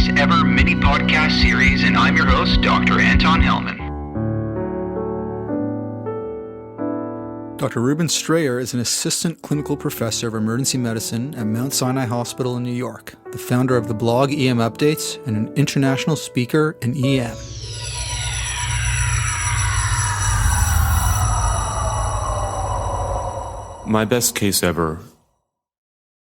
first ever mini podcast series, and I'm your host, Dr. Anton Hellman. Dr. Ruben Strayer is an assistant clinical professor of emergency medicine at Mount Sinai Hospital in New York, the founder of the blog EM Updates, and an international speaker in EM. My best case ever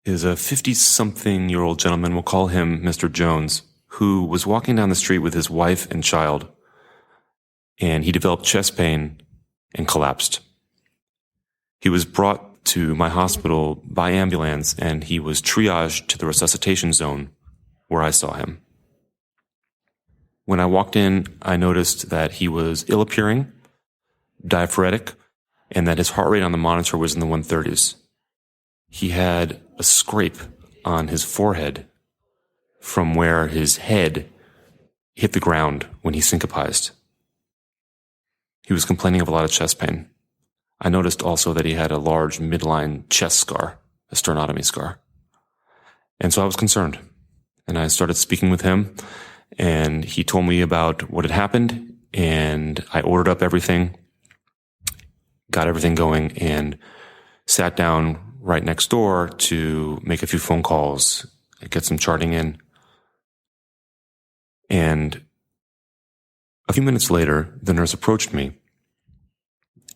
is a 50-something-year-old gentleman, we'll call him Mr. Jones, who was walking down the street with his wife and child, and he developed chest pain and collapsed. He was brought to my hospital by ambulance, and he was triaged to the resuscitation zone where I saw him. When I walked in, I noticed that he was ill-appearing, diaphoretic, and that his heart rate on the monitor was in the 130s. He had a scrape on his forehead from where his head hit the ground when he syncopized. He was complaining of a lot of chest pain. I noticed also that he had a large midline chest scar, a sternotomy scar. And so I was concerned. And I started speaking with him, and he told me about what had happened, and I ordered up everything, got everything going, and sat down right next door to make a few phone calls, get some charting in. And a few minutes later, the nurse approached me,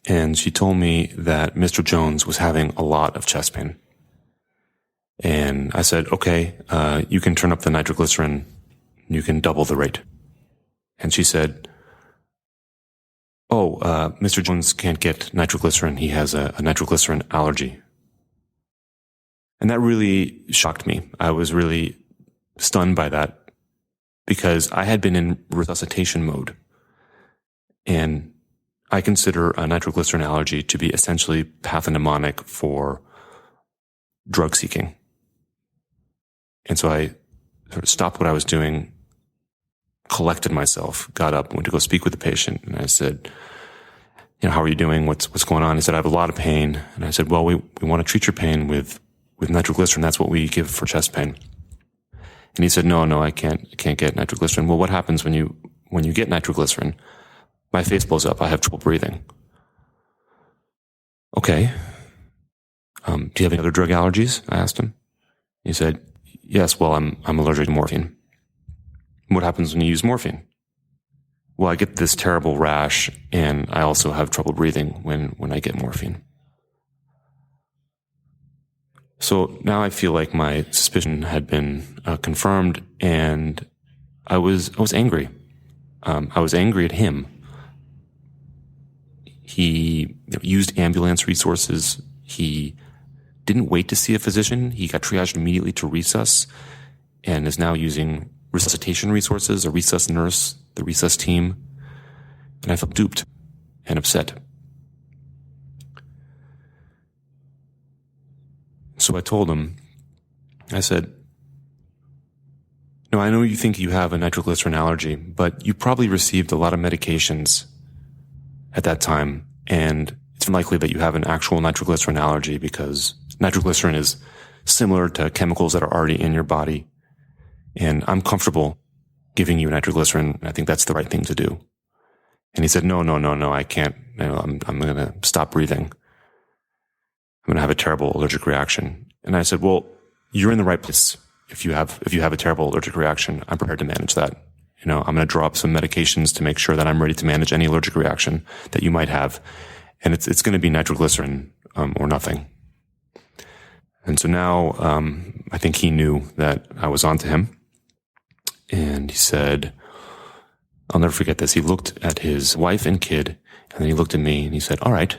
and she told me that Mr. Jones was having a lot of chest pain. And I said, okay, you can turn up the nitroglycerin, you can double the rate. And she said, Mr. Jones can't get nitroglycerin. He has a nitroglycerin allergy. And that really shocked me. I was really stunned by that because I had been in resuscitation mode. And I consider a nitroglycerin allergy to be essentially pathognomonic for drug seeking. And so I sort of stopped what I was doing, collected myself, got up, went to go speak with the patient, and I said, how are you doing? What's going on? He said, I have a lot of pain. And I said, well, we want to treat your pain with nitroglycerin. That's what we give for chest pain. And he said, no, I can't get nitroglycerin. Well, what happens when you get nitroglycerin? My face blows up. I have trouble breathing. Okay. Do you have any other drug allergies? I asked him. He said, yes, well, I'm allergic to morphine. What happens when you use morphine? Well, I get this terrible rash, and I also have trouble breathing when I get morphine. So now I feel like my suspicion had been confirmed, and I was angry. I was angry at him. He used ambulance resources. He didn't wait to see a physician. He got triaged immediately to resus and is now using resuscitation resources, a resus nurse, the resus team. And I felt duped and upset. So I told him, I said, no, I know you think you have a nitroglycerin allergy, but you probably received a lot of medications at that time, and it's likely that you have an actual nitroglycerin allergy because nitroglycerin is similar to chemicals that are already in your body. And I'm comfortable giving you nitroglycerin. I think that's the right thing to do. And he said, no, I can't. I'm going to stop breathing. I'm going to have a terrible allergic reaction. And I said, well, you're in the right place. If you have a terrible allergic reaction, I'm prepared to manage that. I'm going to draw up some medications to make sure that I'm ready to manage any allergic reaction that you might have. And it's going to be nitroglycerin, or nothing. And so now, I think he knew that I was onto him. And he said, I'll never forget this. He looked at his wife and kid, and then he looked at me and he said, all right,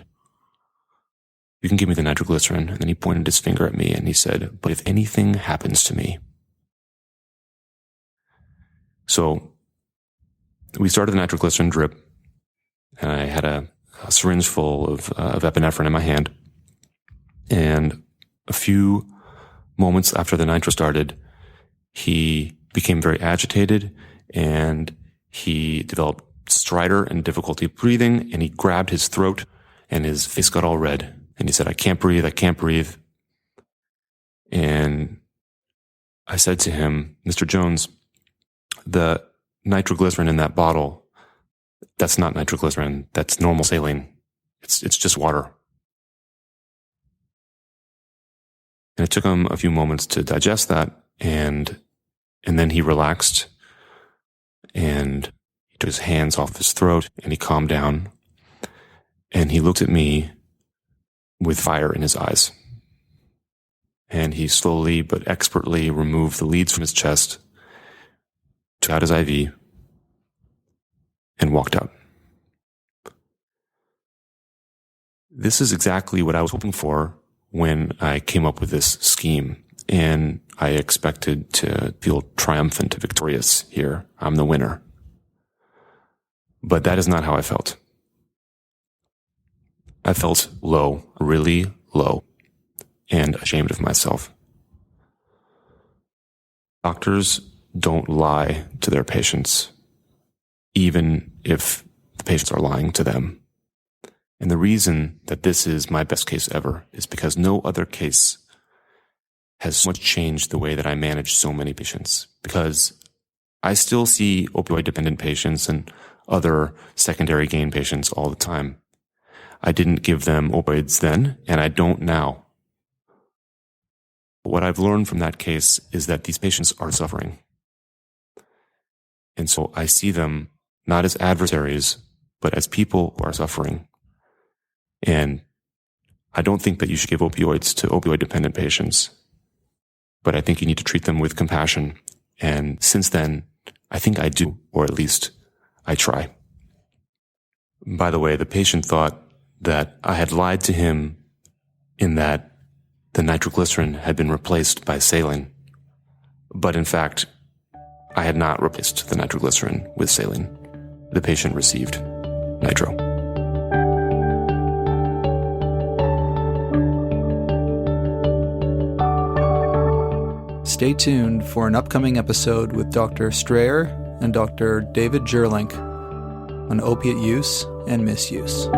you can give me the nitroglycerin. And then he pointed his finger at me and he said, but if anything happens to me. So we started the nitroglycerin drip, and I had a syringe full of epinephrine in my hand. And a few moments after the nitro started, he became very agitated, and he developed stridor and difficulty breathing, and he grabbed his throat, and his face got all red. And he said, I can't breathe. And I said to him, Mr. Jones, The nitroglycerin in that bottle, that's not nitroglycerin. That's normal saline. It's just water. And it took him a few moments to digest that, and then he relaxed, and he took his hands off his throat, and he calmed down, and he looked at me with fire in his eyes. And he slowly but expertly removed the leads from his chest, took out his IV, and walked out. This is exactly what I was hoping for when I came up with this scheme, and I expected to feel triumphant, victorious here. I'm the winner. But that is not how I felt. I felt low, really low, and ashamed of myself. Doctors don't lie to their patients, even if the patients are lying to them. And the reason that this is my best case ever is because no other case has so much changed the way that I manage so many patients. Because I still see opioid-dependent patients and other secondary gain patients all the time. I didn't give them opioids then, and I don't now. What I've learned from that case is that these patients are suffering. And so I see them not as adversaries, but as people who are suffering. And I don't think that you should give opioids to opioid-dependent patients, but I think you need to treat them with compassion. And since then, I think I do, or at least I try. By the way, the patient thought that I had lied to him in that the nitroglycerin had been replaced by saline. But in fact, I had not replaced the nitroglycerin with saline. The patient received nitro. Stay tuned for an upcoming episode with Dr. Strayer and Dr. David Gerlink on opiate use and misuse.